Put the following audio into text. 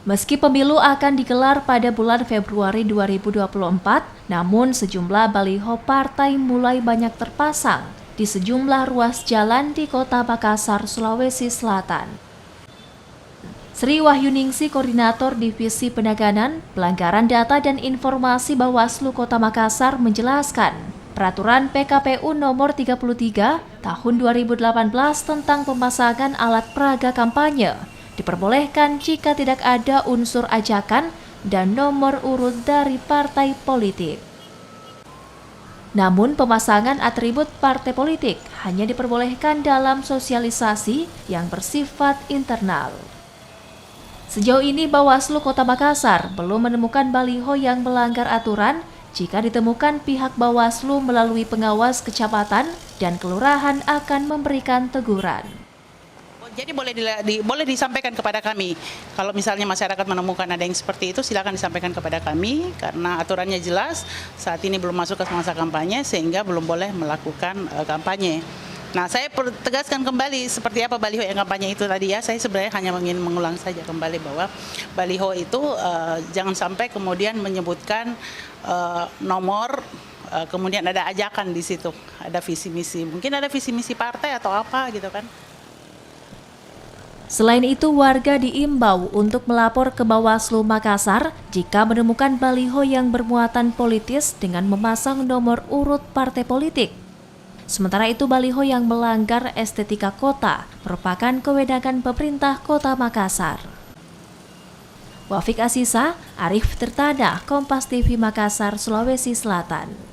Meski pemilu akan digelar pada bulan Februari 2024, namun sejumlah baliho partai mulai banyak terpasang di sejumlah ruas jalan di Kota Makassar, Sulawesi Selatan. Sri Wahyuningsi, Koordinator Divisi Penanganan Pelanggaran Data dan Informasi Bawaslu Kota Makassar menjelaskan, Peraturan PKPU Nomor 33 Tahun 2018 tentang pemasangan alat peraga kampanye diperbolehkan jika tidak ada unsur ajakan dan nomor urut dari partai politik. Namun pemasangan atribut partai politik hanya diperbolehkan dalam sosialisasi yang bersifat internal. Sejauh ini Bawaslu Kota Makassar belum menemukan baliho yang melanggar aturan. Jika ditemukan, pihak Bawaslu melalui pengawas kecamatan dan kelurahan akan memberikan teguran. Jadi boleh disampaikan kepada kami. Kalau misalnya masyarakat menemukan ada yang seperti itu, silakan disampaikan kepada kami karena aturannya jelas. Saat ini belum masuk ke masa kampanye sehingga belum boleh melakukan kampanye. Nah, saya tegaskan kembali seperti apa baliho yang kampanye itu tadi ya. Saya sebenarnya hanya ingin mengulang saja kembali bahwa baliho itu jangan sampai kemudian menyebutkan nomor, kemudian ada ajakan di situ, ada visi misi. Mungkin ada visi misi partai atau apa gitu kan. Selain itu, warga diimbau untuk melapor ke Bawaslu Makassar jika menemukan baliho yang bermuatan politis dengan memasang nomor urut partai politik. Sementara itu, baliho yang melanggar estetika kota merupakan kewenangan pemerintah Kota Makassar. Wafik Asisa, Arif Tirtana, Kompas TV Makassar, Sulawesi Selatan.